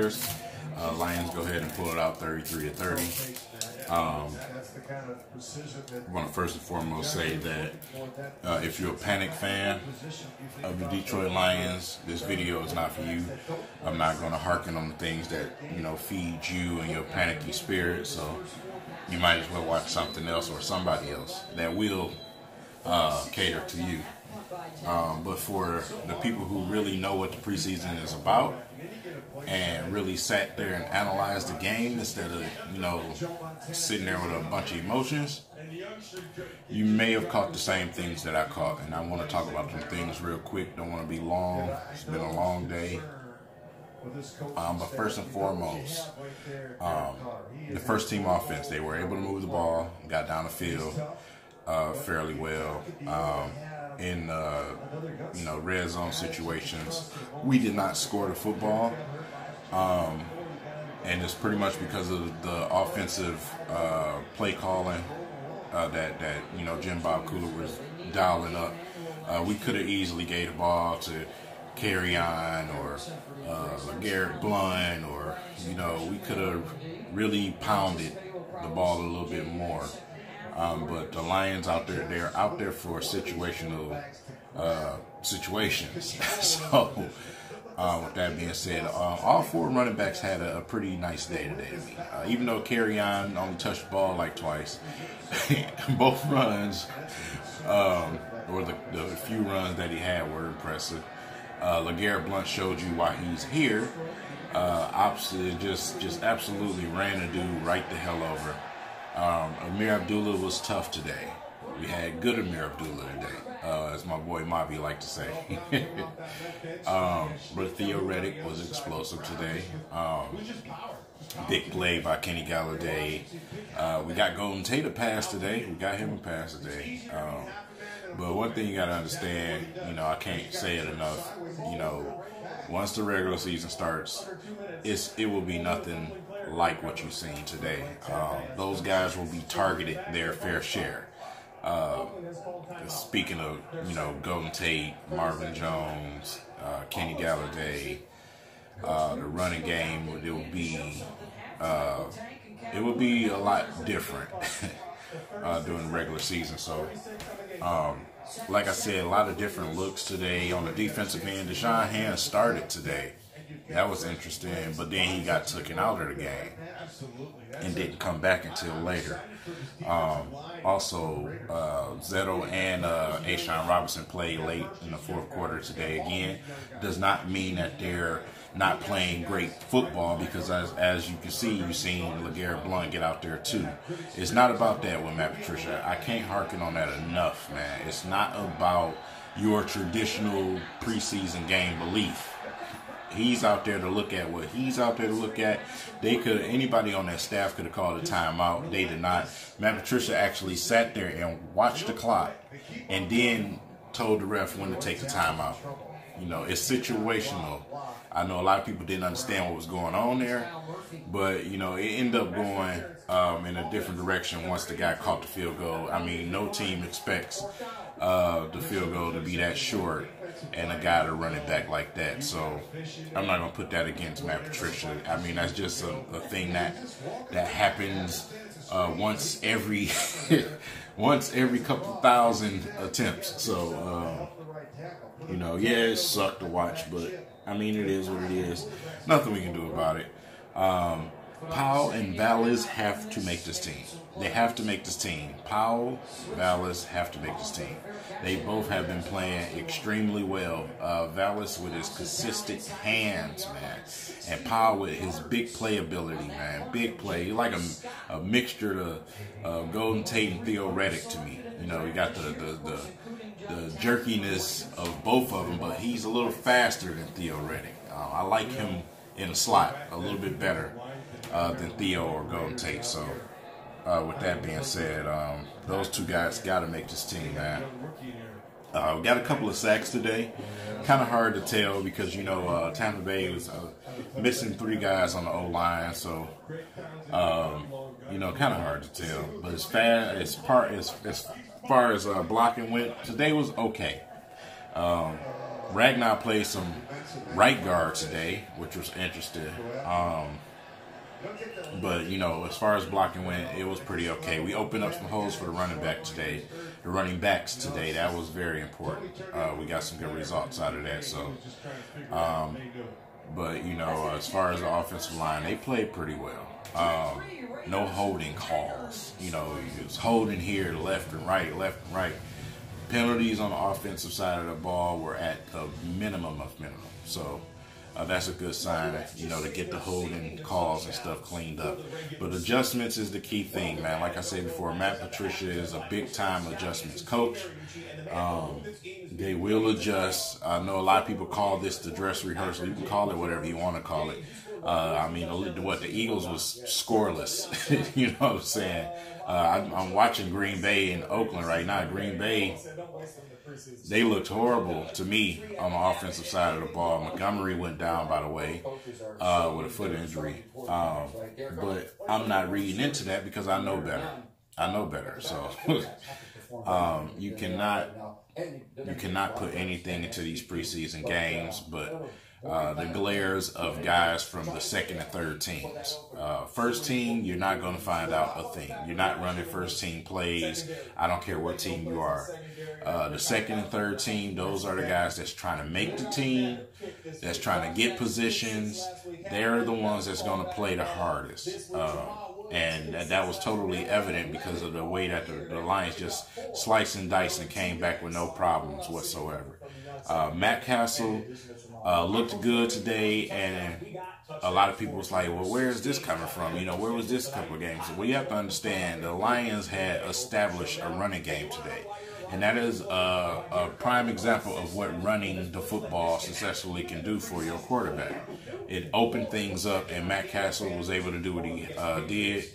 theirs. Lions go ahead and pull it out 33-30. I want to first and foremost say that if you're a Panic fan of the Detroit Lions, this video is not for you. I'm not going to hearken on the things that, you know, feed you and your panicky spirit. So you might as well watch something else or somebody else that will cater to you. But for the people who really know what the preseason is about and really sat there and analyzed the game instead of, you know, sitting there with a bunch of emotions, you may have caught the same things that I caught. And I want to talk about some things real quick. Don't want to be long. It's been a long day. But first and foremost, the first team offense, they were able to move the ball, got down the field fairly well. In you know, red zone situations, we did not score the football, and it's pretty much because of the offensive play calling that you know, Jim Bob Cooler was dialing up. We could have easily gave the ball to Kerryon or Garrett Blunt, or, you know, we could have really pounded the ball a little bit more. But the Lions out there, they're out there for situational situations. So, with that being said, all four running backs had a pretty nice day today to me. Even though Kerryon only touched the ball like twice, both runs, or the few runs that he had, were impressive. LeGarrette Blunt showed you why he's here. Opposite, just absolutely ran the dude right the hell over. Ameer Abdullah was tough today. We had good Ameer Abdullah today, as my boy Mavi liked to say. But Theo Reddick was explosive today. Big play by Kenny Galladay. We got Golden Tate a pass today. We got him a pass today. But one thing you got to understand, you know, I can't say it enough, you know, once the regular season starts, it will be nothing like what you've seen today. Those guys will be targeted their fair share. Speaking of, you know, Golden Tate, Marvin Jones, Kenny Galladay, the running game, it will be a lot different during the regular season. So, like I said, a lot of different looks today on the defensive end. Deshaun Hand started today. That was interesting, but then he got taken out of the game and didn't come back until later. Also, Zetto and A'Shawn Robinson played late in the fourth quarter today again. Does not mean that they're not playing great football, because as you can see, you've seen LeGarrette Blunt get out there too. It's not about that with Matt Patricia. I can't harken on that enough, man. It's not about your traditional preseason game belief. He's out there to look at what he's out there to look at. Anybody on that staff could have called a timeout. They did not. Matt Patricia actually sat there and watched the clock and then told the ref when to take the timeout. You know, it's situational. I know a lot of people didn't understand what was going on there, but, you know, it ended up going in a different direction once the guy caught the field goal. I mean, no team expects the field goal to be that short and a guy to run it back like that. So I'm not going to put that against Matt Patricia. I mean, that's just a thing that happens once every once every couple thousand attempts. So, you know, yeah, it sucked to watch, but I mean, it is what it is. Nothing we can do about it. Powell and Valles have to make this team. They have to make this team. Powell, Valles have to make this team. They both have been playing extremely well. Valles with his consistent hands, man. And Powell with his big play ability, man. Big play. He's like a mixture of Golden Tate and Theo Reddick to me. You know, you got the jerkiness of both of them, but he's a little faster than Theo Reddick. I like him in the slot a little bit better than Theo or Golden Tate. So, with that being said, those two guys got to make this team, man. We got a couple of sacks today. Kind of hard to tell because, you know, Tampa Bay was missing 3 guys on the O-line, so, you know, kind of hard to tell. But as far as blocking went, today was okay. Ragnar played some right guard today, which was interesting. But, you know, as far as blocking went, it was pretty okay. We opened up some holes for the running backs today. That was very important. We got some good results out of that. So, but, you know, as far as the offensive line, they played pretty well. No holding calls. You know, it's holding here, left and right. Penalties on the offensive side of the ball were at the minimum of minimum. So, that's a good sign, you know, to get the holding calls and stuff cleaned up. But adjustments is the key thing, man. Like I said before, Matt Patricia is a big-time adjustments coach. They will adjust. I know a lot of people call this the dress rehearsal. You can call it whatever you want to call it. I mean, the Eagles was scoreless. You know what I'm saying? I'm watching Green Bay and Oakland right now. Green Bay, they looked horrible to me on the offensive side of the ball. Montgomery went down, by the way, with a foot injury. But I'm not reading into that because I know better. So you cannot put anything into these preseason games, but the glares of guys from the second and third teams. First team, you're not going to find out a thing. You're not running first team plays. I don't care what team you are. The second and third team, those are the guys that's trying to make the team, that's trying to get positions. They're the ones that's going to play the hardest. And that was totally evident because of the way that the Lions just sliced and diced and came back with no problems whatsoever. Matt Castle looked good today, and a lot of people was like, well, where is this coming from? You know, where was this a couple of games? Well, you have to understand the Lions had established a running game today. And that is a prime example of what running the football successfully can do for your quarterback. It opened things up, and Matt Castle was able to do what he did.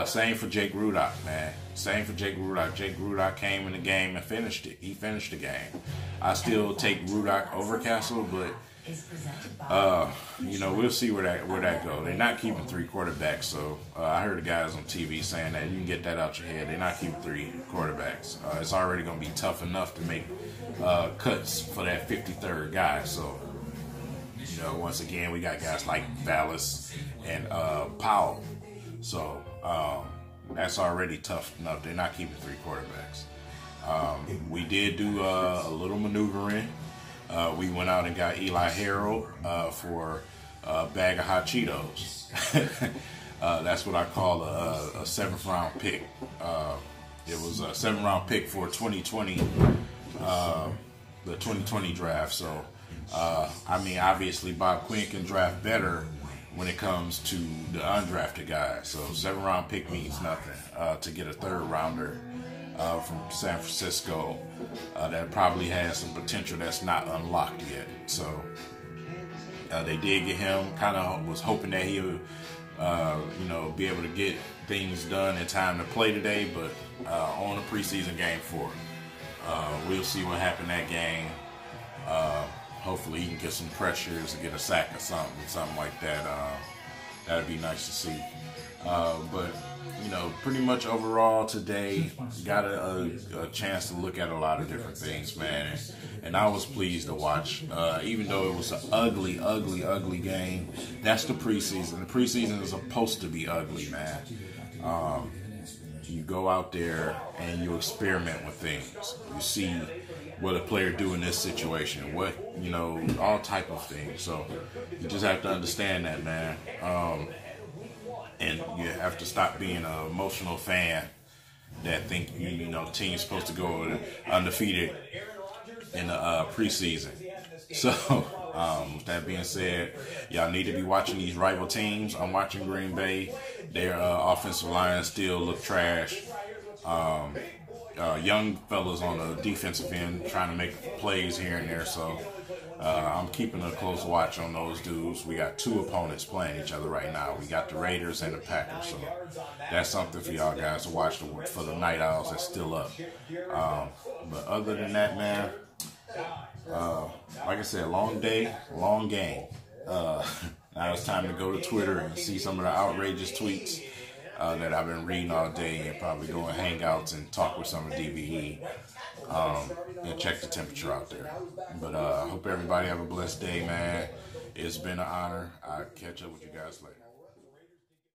Same for Jake Rudock, man. Same for Jake Rudock. Jake Rudock came in the game and finished it. He finished the game. I still take Rudock over Castle, but you know, we'll see where that goes. They're not keeping three quarterbacks, so I heard the guys on TV saying that you can get that out your head. They're not keeping three quarterbacks. It's already going to be tough enough to make cuts for that 53rd guy. So, you know, once again, we got guys like Vallis and Powell. So that's already tough enough. They're not keeping three quarterbacks. We did do a little maneuvering. We went out and got Eli Harold for a bag of hot Cheetos. That's what I call a 7th round pick. It was a 7th round pick for 2020, the 2020 draft. So, I mean, obviously Bob Quinn can draft better when it comes to the undrafted guys. So 7th round pick means nothing. To get a 3rd rounder from San Francisco that probably has some potential that's not unlocked yet. So they did get him. Kind of was hoping that he would, you know, be able to get things done in time to play today, but on a preseason game 4. We'll see what happened that game. Hopefully he can get some pressures and get a sack or something like that. That'd be nice to see. But, you know, pretty much overall today, got a chance to look at a lot of different things, man. And I was pleased to watch. Even though it was an ugly game, that's the preseason. The preseason is supposed to be ugly, man. You go out there and you experiment with things. You see what a player do in this situation, what, you know, all type of things. So you just have to understand that, man. And you have to stop being an emotional fan that think, you know, team's supposed to go undefeated in the preseason. So, with that being said, y'all need to be watching these rival teams. I'm watching Green Bay. Their offensive line still look trash. Young fellas on the defensive end trying to make plays here and there. So, I'm keeping a close watch on those dudes. We got 2 opponents playing each other right now. We got the Raiders and the Packers. So that's something for y'all guys to watch for the Night Owls that's still up. But other than that, man, like I said, long day, long game. Now it's time to go to Twitter and see some of the outrageous tweets that I've been reading all day, and probably doing hangouts and talk with some of DVE, and check the temperature out there. But I hope everybody have a blessed day, man. It's been an honor. I'll catch up with you guys later.